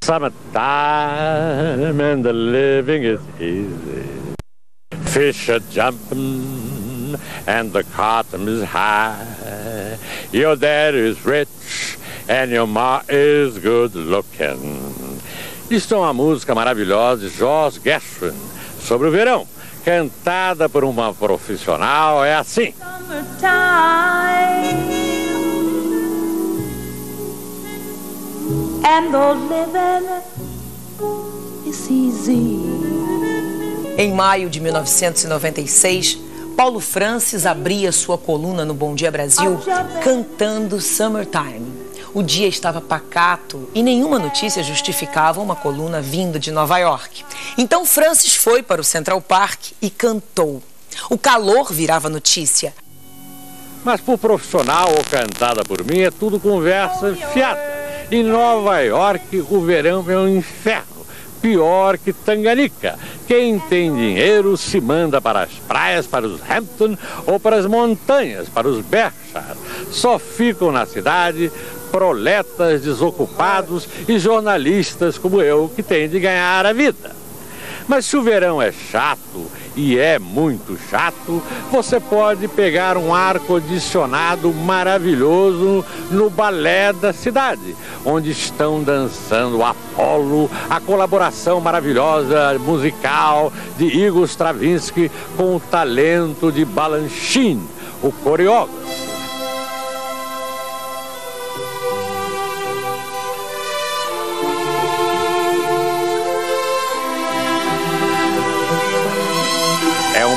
Summertime and the living is easy. Fish are jumping and the cotton is high. Your dad is rich and your ma is good looking. Isto é uma música maravilhosa de George Gershwin sobre o verão, cantada por uma profissional, é assim. And the living is easy. Em maio de 1996, Paulo Francis abria sua coluna no Bom Dia Brasil cantando Summertime. O dia estava pacato e nenhuma notícia justificava uma coluna vindo de Nova York. Então Francis foi para o Central Park e cantou. O calor virava notícia. Mas por profissional ou cantada por mim é tudo conversa fiada. Em Nova York, o verão é um inferno, pior que Tanganica. Quem tem dinheiro se manda para as praias, para os Hampton ou para as montanhas, para os Berkshire. Só ficam na cidade proletas desocupados e jornalistas como eu, que têm de ganhar a vida. Mas se o verão é chato, e é muito chato, você pode pegar um ar-condicionado maravilhoso no balé da cidade, onde estão dançando Apollo, a colaboração maravilhosa musical de Igor Stravinsky com o talento de Balanchine, o coreógrafo.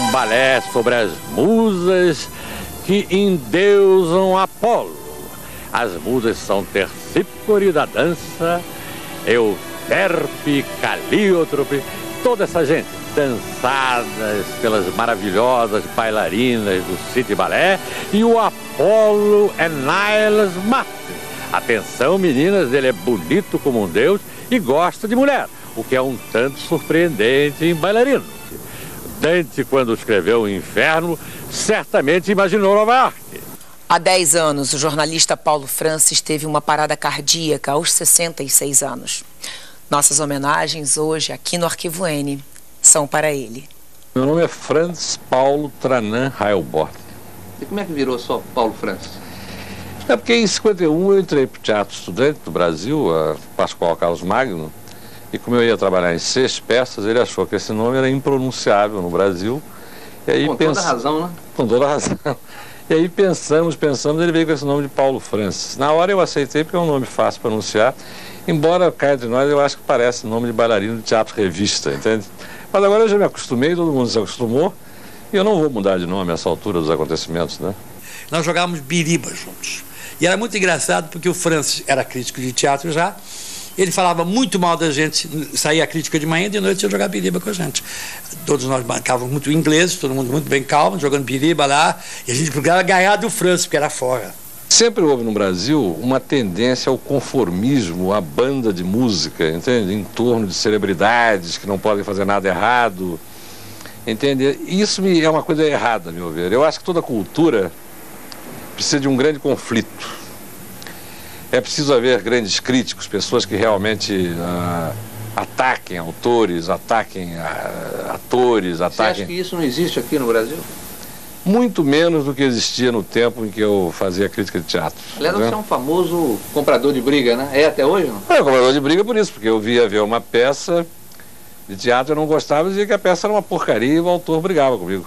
Balé sobre as musas que endeusam Apolo. As musas são Terpsícore da dança, Euterpe, Calíotrope, toda essa gente dançadas pelas maravilhosas bailarinas do City Ballet e o Apollo Niles Martin. Atenção, meninas, ele é bonito como um deus e gosta de mulher, o que é um tanto surpreendente em bailarino. Dante, quando escreveu O Inferno, certamente imaginou Nova York. Há 10 anos, o jornalista Paulo Francis teve uma parada cardíaca aos 66 anos. Nossas homenagens hoje, aqui no Arquivo N, são para ele. Meu nome é Francis Paulo Tranan Heilborn. E como é que virou só Paulo Francis? É porque em 51 eu entrei para o Teatro Estudante do Brasil, a Pascoal Carlos Magno. E como eu ia trabalhar em 6 peças, ele achou que esse nome era impronunciável no Brasil. E aí toda razão, né? Com toda razão. E aí pensamos, ele veio com esse nome de Paulo Francis. Na hora eu aceitei porque é um nome fácil para pronunciar, embora caia entre nós, eu acho que parece nome de bailarino de teatro-revista, entende? Mas agora eu já me acostumei, todo mundo se acostumou, e eu não vou mudar de nome a essa altura dos acontecimentos, né? Nós jogávamos biriba juntos. E era muito engraçado porque o Francis era crítico de teatro já. Ele falava muito mal da gente, saía a crítica de manhã e de noite ia jogar biriba com a gente. Todos nós bancávamos muito inglês, todo mundo muito bem calmo, jogando biriba lá, e a gente procurava ganhar do Francis, porque era fora. Sempre houve no Brasil uma tendência ao conformismo, à banda de música, entende? Em torno de celebridades que não podem fazer nada errado, entende? Isso é uma coisa errada, a meu ver. Eu acho que toda cultura precisa de um grande conflito. É preciso haver grandes críticos, pessoas que realmente ataquem autores, ataquem atores, ataquem... Você acha que isso não existe aqui no Brasil? Muito menos do que existia no tempo em que eu fazia crítica de teatro. Aliás, você é um famoso comprador de briga, né? É até hoje, não? É, comprador de briga por isso, porque eu via ver uma peça de teatro, eu não gostava, dizia que a peça era uma porcaria e o autor brigava comigo.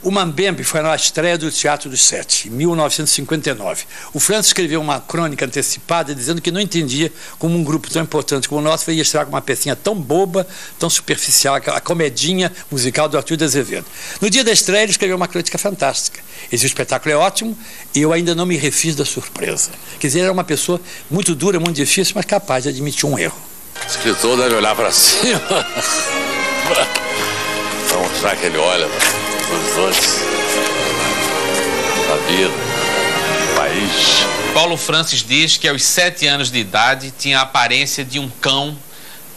O Mambembe foi na estreia do Teatro dos Sete, em 1959. O Francis escreveu uma crônica antecipada dizendo que não entendia como um grupo tão importante como o nosso ia estrear com uma pecinha tão boba, tão superficial, aquela comedinha musical do Arthur de Azevedo. No dia da estreia ele escreveu uma crítica fantástica. Esse espetáculo é ótimo e eu ainda não me refiz da surpresa. Quer dizer, ele era uma pessoa muito dura, muito difícil, mas capaz de admitir um erro. O escritor deve olhar para cima para mostrar que ele olha os outros, a vida, o país. Paulo Francis diz que aos 7 anos de idade tinha a aparência de um cão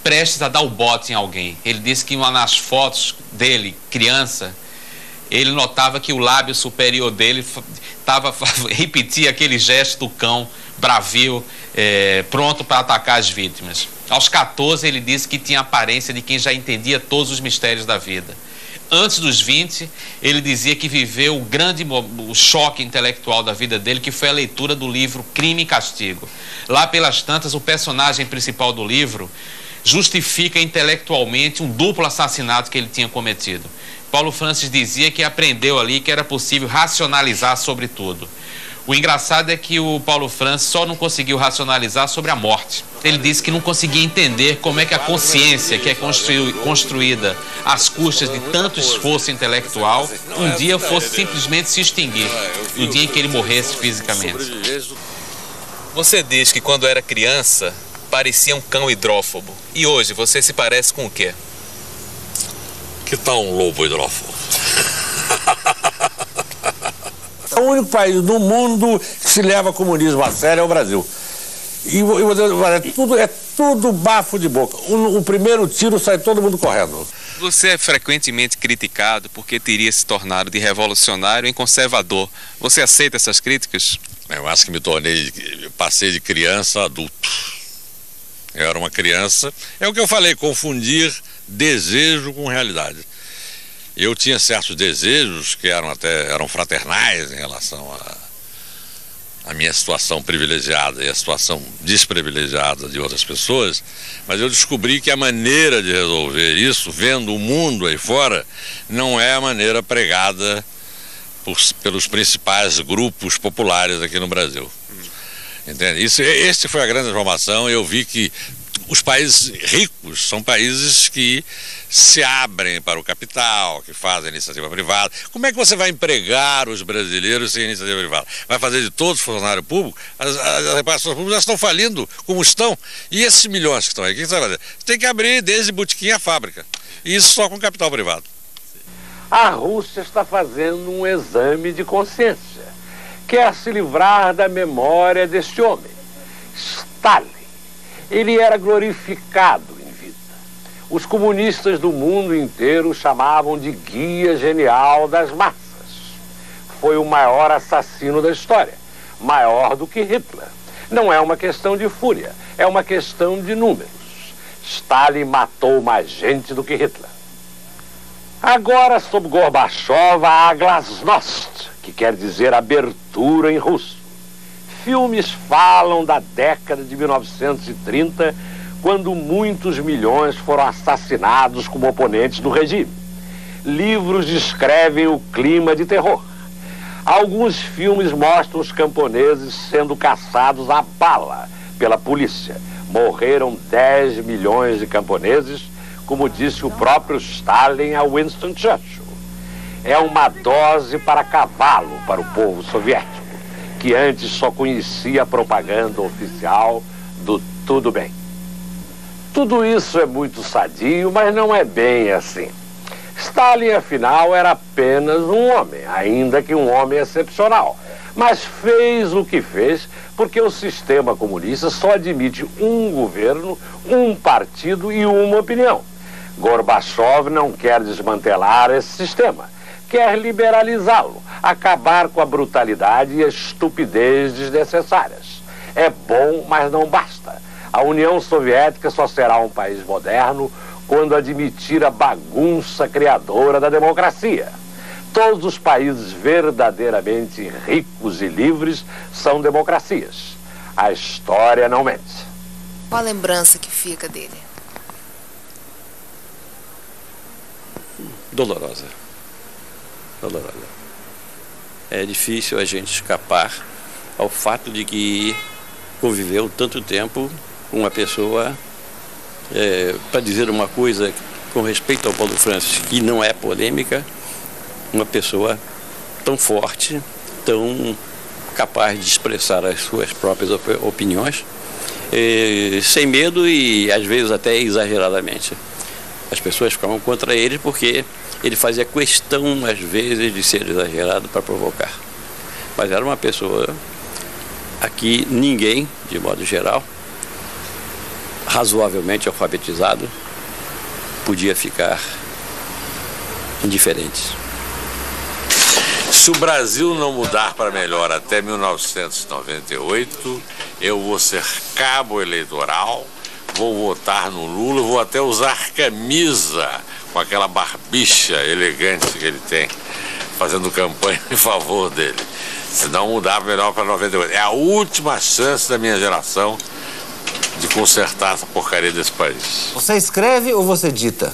prestes a dar o bote em alguém. Ele disse que nas fotos dele, criança, ele notava que o lábio superior dele repetia aquele gesto do cão bravio, pronto para atacar as vítimas. Aos 14, ele disse que tinha a aparência de quem já entendia todos os mistérios da vida. Antes dos 20, ele dizia que viveu o choque intelectual da vida dele, que foi a leitura do livro Crime e Castigo. Lá pelas tantas, o personagem principal do livro justifica intelectualmente um duplo assassinato que ele tinha cometido. Paulo Francis dizia que aprendeu ali que era possível racionalizar sobre tudo. O engraçado é que o Paulo Francis só não conseguiu racionalizar sobre a morte. Ele disse que não conseguia entender como é que a consciência, que é construída às custas de tanto esforço intelectual, um dia fosse simplesmente se extinguir, no dia em que ele morresse fisicamente. Você diz que quando era criança parecia um cão hidrófobo. E hoje você se parece com o quê? Que tal um lobo hidrófobo? O único país do mundo que se leva comunismo a sério é o Brasil. E é tudo bafo de boca. O primeiro tiro sai todo mundo correndo. Você é frequentemente criticado porque teria se tornado de revolucionário em conservador. Você aceita essas críticas? Eu acho que passei de criança a adulto. Eu era uma criança, é o que eu falei, confundir desejo com realidade. Eu tinha certos desejos que eram fraternais em relação à minha situação privilegiada e a situação desprivilegiada de outras pessoas, mas eu descobri que a maneira de resolver isso, vendo o mundo aí fora, não é a maneira pregada pelos principais grupos populares aqui no Brasil. Entende? Este foi a grande transformação. Eu vi que os países ricos são países que se abrem para o capital, que fazem iniciativa privada. Como é que você vai empregar os brasileiros sem iniciativa privada? Vai fazer de todos funcionários públicos? As reparações públicas já estão falindo como estão. E esses milhões que estão aí, o que você vai fazer? Você tem que abrir desde botequim a fábrica. E isso só com capital privado. A Rússia está fazendo um exame de consciência. Quer se livrar da memória deste homem, Stalin. Ele era glorificado em vida. Os comunistas do mundo inteiro o chamavam de guia genial das massas. Foi o maior assassino da história, maior do que Hitler. Não é uma questão de fúria, é uma questão de números. Stalin matou mais gente do que Hitler. Agora, sob Gorbachev, há glasnost, que quer dizer abertura em russo. Filmes falam da década de 1930, quando muitos milhões foram assassinados como oponentes do regime. Livros descrevem o clima de terror. Alguns filmes mostram os camponeses sendo caçados a bala pela polícia. Morreram 10 milhões de camponeses, como disse o próprio Stalin a Winston Churchill. É uma dose para cavalo para o povo soviético, que antes só conhecia a propaganda oficial do tudo bem. Tudo isso é muito sadio, mas não é bem assim. Stalin, afinal, era apenas um homem, ainda que um homem excepcional. Mas fez o que fez porque o sistema comunista só admite um governo, um partido e uma opinião. Gorbachev não quer desmantelar esse sistema. Quer liberalizá-lo, acabar com a brutalidade e a estupidez desnecessárias. É bom, mas não basta. A União Soviética só será um país moderno quando admitir a bagunça criadora da democracia. Todos os países verdadeiramente ricos e livres são democracias. A história não mente. Qual a lembrança que fica dele? Dolorosa. É difícil a gente escapar ao fato de que conviveu tanto tempo com uma pessoa, para dizer uma coisa com respeito ao Paulo Francis, que não é polêmica, uma pessoa tão forte, tão capaz de expressar as suas próprias opiniões, sem medo e às vezes até exageradamente. As pessoas ficavam contra ele porque ele fazia questão, às vezes, de ser exagerado para provocar. Mas era uma pessoa a que ninguém, de modo geral, razoavelmente alfabetizado, podia ficar indiferente. Se o Brasil não mudar para melhor até 1998, eu vou ser cabo eleitoral, vou votar no Lula, vou até usar camisa com aquela barbicha elegante que ele tem, fazendo campanha em favor dele. Se não mudar melhor para 98. É a última chance da minha geração de consertar essa porcaria desse país. Você escreve ou você dita?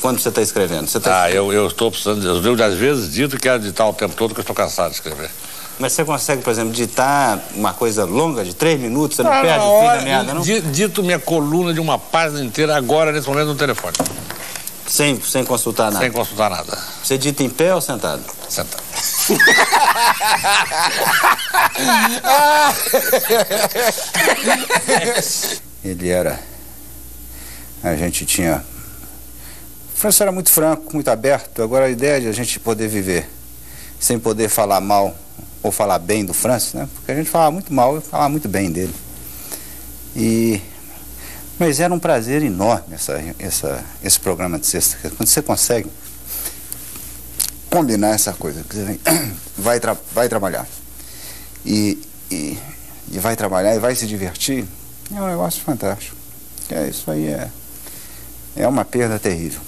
Quando você está escrevendo? Eu estou precisando, eu às vezes dito que quero ditar o tempo todo, porque eu estou cansado de escrever. Mas você consegue, por exemplo, ditar uma coisa longa de 3 minutos? Você não perde o fim da meada, não? Dito minha coluna de uma página inteira agora, nesse momento, no telefone. Sem consultar nada? Sem consultar nada. Você dita em pé ou sentado? Sentado. Ele era... A gente tinha... O Franço era muito franco, muito aberto. Agora a ideia de a gente poder viver sem poder falar mal ou falar bem do Franço, né? Porque a gente falava muito mal e falava muito bem dele. Mas era um prazer enorme esse programa de sexta. Quando você consegue combinar essa coisa, que você vai trabalhar e vai trabalhar e vai se divertir, é um negócio fantástico. Isso aí é uma perda terrível.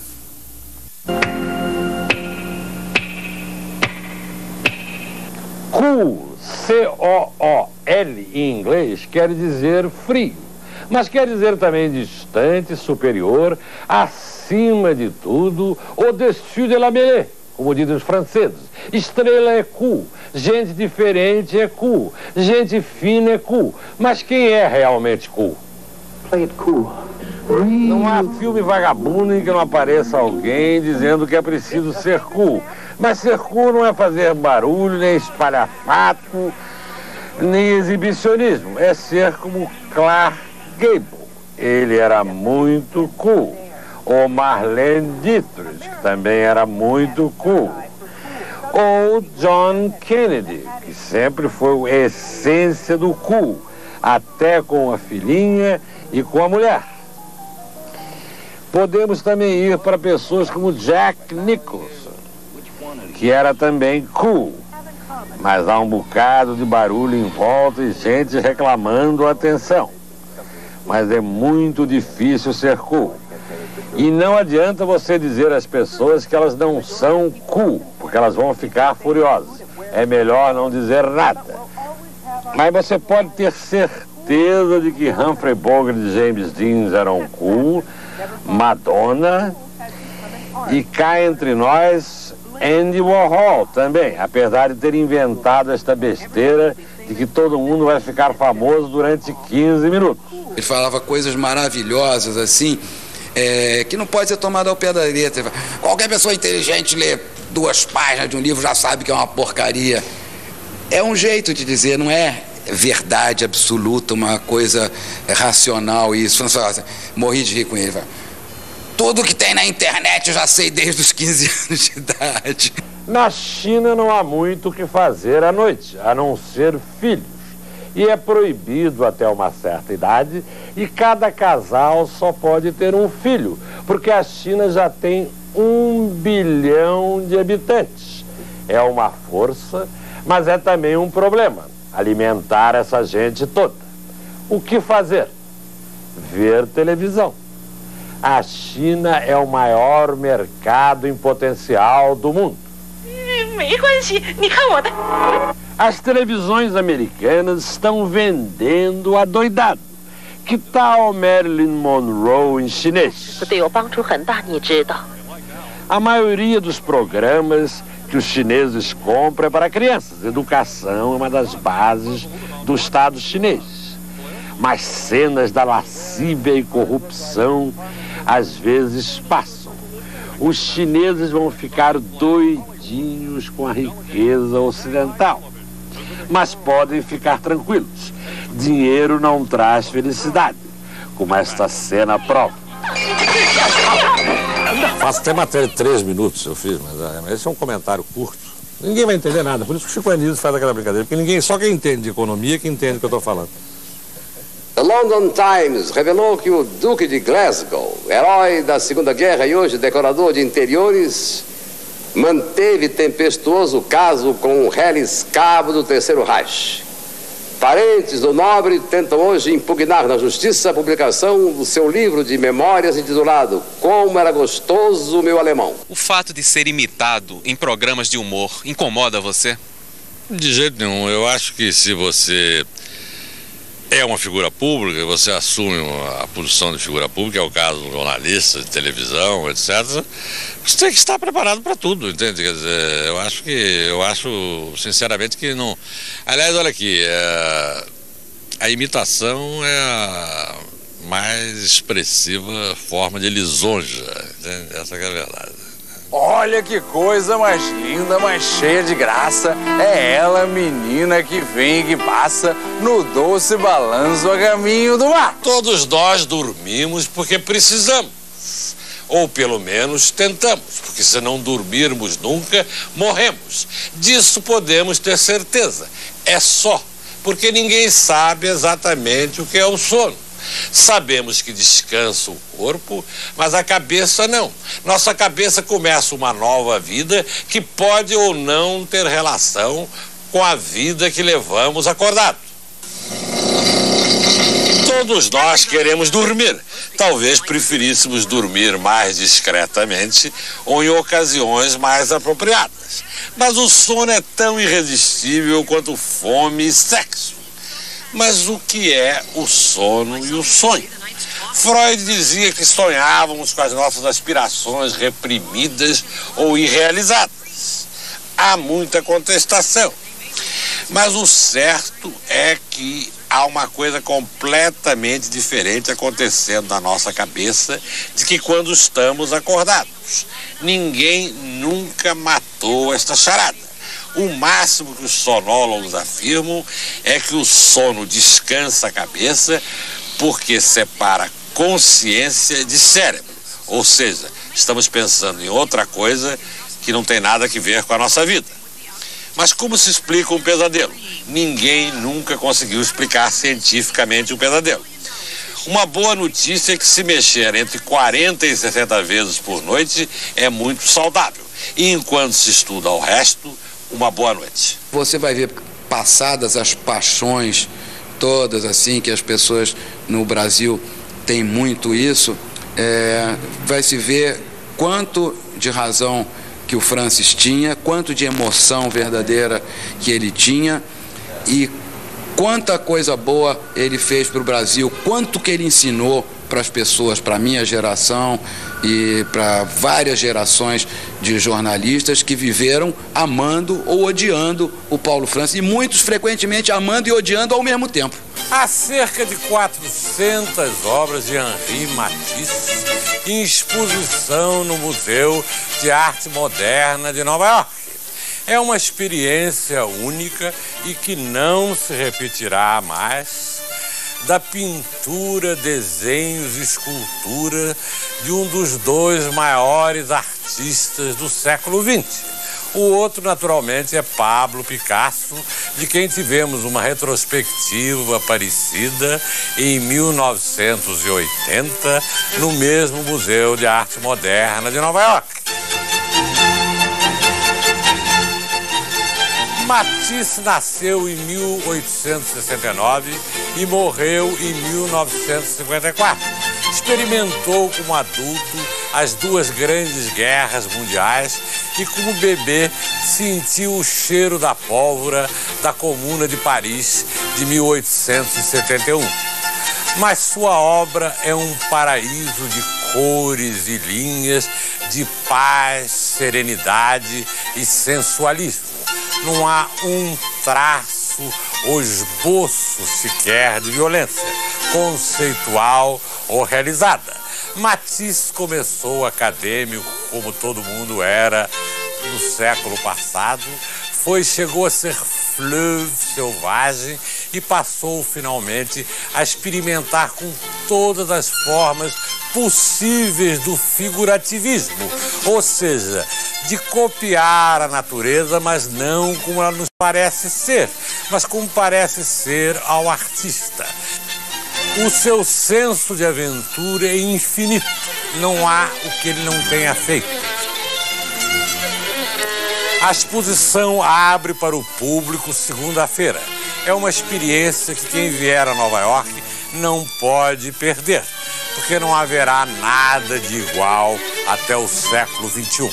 Cool, C-O-O-L em inglês, quer dizer frio, mas quer dizer também distante, superior, acima de tudo, au-dessus de la mêlée, como dizem os franceses. Estrela é cool, gente diferente é cool, gente fina é cool, mas quem é realmente cool? Play it cool. Não há filme vagabundo em que não apareça alguém dizendo que é preciso ser cool. Mas ser cool não é fazer barulho, nem espalhafato, nem exibicionismo. É ser como Clark Gable. Ele era muito cool. Ou Marlene Dietrich, que também era muito cool. Ou John Kennedy, que sempre foi a essência do cool, até com a filhinha e com a mulher. Podemos também ir para pessoas como Jack Nicholson, que era também cool, mas há um bocado de barulho em volta e gente reclamando atenção. Mas é muito difícil ser cool. E não adianta você dizer às pessoas que elas não são cool, porque elas vão ficar furiosas. É melhor não dizer nada. Mas você pode ter certeza de que Humphrey Bogart e James Dean eram cool, Madonna, e cá entre nós, Andy Warhol também, apesar de ter inventado esta besteira de que todo mundo vai ficar famoso durante 15 minutos. Ele falava coisas maravilhosas, assim, que não pode ser tomado ao pé da letra. Qualquer pessoa inteligente lê 2 páginas de um livro já sabe que é uma porcaria. É um jeito de dizer, não é verdade absoluta, uma coisa racional isso. Morri de rir com ele. Tudo que tem na internet eu já sei desde os 15 anos de idade. Na China não há muito o que fazer à noite, a não ser filhos. E é proibido até uma certa idade, e cada casal só pode ter um filho, porque a China já tem 1 bilhão de habitantes. É uma força, mas é também um problema, alimentar essa gente toda. O que fazer? Ver televisão. A China é o maior mercado em potencial do mundo. As televisões americanas estão vendendo adoidado. Que tal Marilyn Monroe em chinês? A maioria dos programas que os chineses compram é para crianças. Educação é uma das bases do Estado chinês. Mas cenas da lascívia e corrupção às vezes passam. Os chineses vão ficar doidinhos com a riqueza ocidental. Mas podem ficar tranquilos. Dinheiro não traz felicidade, como esta cena prova. Faço até matéria de 3 minutos, eu fiz, mas esse é um comentário curto. Ninguém vai entender nada, por isso que o Chico Anísio faz aquela brincadeira, porque só quem entende de economia que entende o que eu estou falando. The London Times revelou que o Duque de Glasgow, herói da Segunda Guerra e hoje decorador de interiores, manteve tempestuoso caso com o Helles Cabo do Terceiro Reich. Parentes do nobre tentam hoje impugnar na justiça a publicação do seu livro de memórias intitulado Como Era Gostoso Meu Alemão. O fato de ser imitado em programas de humor incomoda você? De jeito nenhum. Eu acho que se você é uma figura pública, você assume a posição de figura pública, é o caso do jornalista, de televisão, etc., você tem que estar preparado para tudo, entende? Quer dizer, eu acho sinceramente que não... Aliás, olha aqui, a imitação é a mais expressiva forma de lisonja, entende? Essa que é a verdade. Olha que coisa mais linda, mais cheia de graça. É ela, menina, que vem e que passa no doce balanço a caminho do mar. Todos nós dormimos porque precisamos. Ou pelo menos tentamos, porque se não dormirmos nunca, morremos. Disso podemos ter certeza. É só, porque ninguém sabe exatamente o que é o sono. Sabemos que descansa o corpo, mas a cabeça não. Nossa cabeça começa uma nova vida que pode ou não ter relação com a vida que levamos acordado. Todos nós queremos dormir. Talvez preferíssemos dormir mais discretamente ou em ocasiões mais apropriadas. Mas o sono é tão irresistível quanto fome e sexo. Mas o que é o sono e o sonho? Freud dizia que sonhávamos com as nossas aspirações reprimidas ou irrealizadas. Há muita contestação. Mas o certo é que há uma coisa completamente diferente acontecendo na nossa cabeça de que quando estamos acordados. Ninguém nunca matou esta charada. O máximo que os sonólogos afirmam é que o sono descansa a cabeça porque separa consciência de cérebro. Ou seja, estamos pensando em outra coisa que não tem nada a ver com a nossa vida. Mas como se explica um pesadelo? Ninguém nunca conseguiu explicar cientificamente um pesadelo. Uma boa notícia é que se mexer entre 40 e 60 vezes por noite é muito saudável. E enquanto se estuda o resto, uma boa noite. Você vai ver, passadas as paixões todas assim, que as pessoas no Brasil têm muito isso, vai se ver quanto de razão que o Francis tinha, quanto de emoção verdadeira que ele tinha e quanta coisa boa ele fez para o Brasil, quanto que ele ensinou para as pessoas, para a minha geração e para várias gerações de jornalistas que viveram amando ou odiando o Paulo Francis, e muitos frequentemente amando e odiando ao mesmo tempo. Há cerca de 400 obras de Henri Matisse em exposição no Museu de Arte Moderna de Nova York. É uma experiência única e que não se repetirá mais. Da pintura, desenhos e escultura de um dos dois maiores artistas do século XX. O outro, naturalmente, é Pablo Picasso, de quem tivemos uma retrospectiva parecida em 1980, no mesmo Museu de Arte Moderna de Nova York. Matisse nasceu em 1869 e morreu em 1954. Experimentou como adulto as duas grandes guerras mundiais e como bebê sentiu o cheiro da pólvora da Comuna de Paris de 1871. Mas sua obra é um paraíso de cores e linhas, de paz, serenidade e sensualismo. Não há um traço ou esboço sequer de violência, conceitual ou realizada. Matisse começou acadêmico, como todo mundo era no século passado, chegou a ser fleuve selvagem e passou finalmente a experimentar com todas as formas possíveis do figurativismo, ou seja, de copiar a natureza, mas não como ela nos parece ser, mas como parece ser ao artista. O seu senso de aventura é infinito, não há o que ele não tenha feito. A exposição abre para o público segunda-feira. É uma experiência que quem vier a Nova York não pode perder, porque não haverá nada de igual até o século XXI.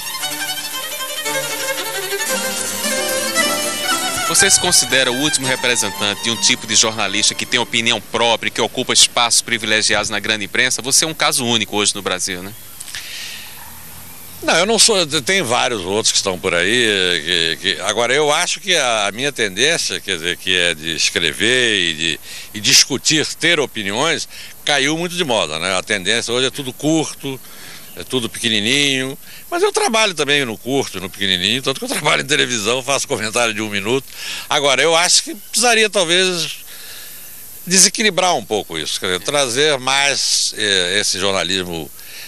Você se considera o último representante de um tipo de jornalista que tem opinião própria e que ocupa espaços privilegiados na grande imprensa? Você é um caso único hoje no Brasil, né? Não, eu não sou. Tem vários outros que estão por aí. Agora, eu acho que a minha tendência, quer dizer, que é de escrever e discutir, ter opiniões, caiu muito de moda, né? A tendência hoje é tudo curto, é tudo pequenininho. Mas eu trabalho também no curto e no pequenininho, tanto que eu trabalho em televisão, faço comentário de 1 minuto. Agora, eu acho que precisaria talvez desequilibrar um pouco isso, quer dizer, trazer mais esse jornalismo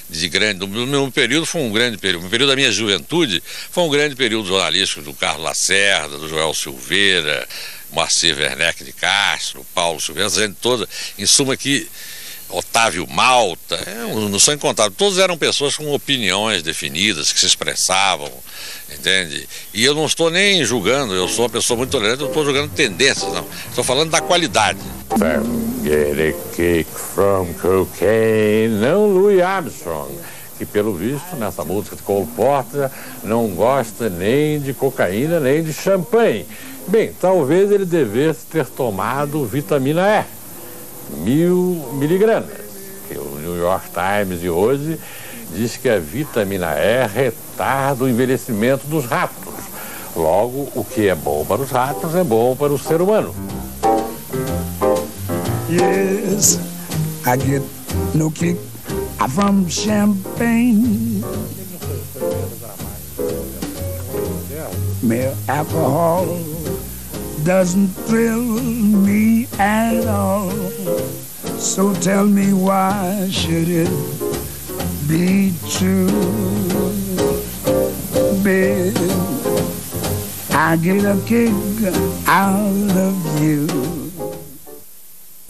de grande. No meu período foi um grande período, no período da minha juventude foi um grande período jornalístico do Carlos Lacerda, do Joel Silveira, Moacir Werneck de Castro, Paulo Silveira, essa gente toda, em suma que Otávio Malta, não são incontáveis, todos eram pessoas com opiniões definidas, que se expressavam, entende? E eu não estou nem julgando, eu sou uma pessoa muito tolerante, eu não estou julgando tendências, não. Estou falando da qualidade. Get a cake from cocaine, não Louis Armstrong, que pelo visto nessa música de Cole Porter não gosta nem de cocaína nem de champanhe. Bem, talvez ele devesse ter tomado vitamina E. 1000 miligramas, que o New York Times de hoje diz que a vitamina E retarda o envelhecimento dos ratos. Logo, o que é bom para os ratos é bom para o ser humano. Yes, I get no kick from champagne. Mere alcohol doesn't thrill me at all. So tell me, why should it be true? Babe, I get a kick out of you.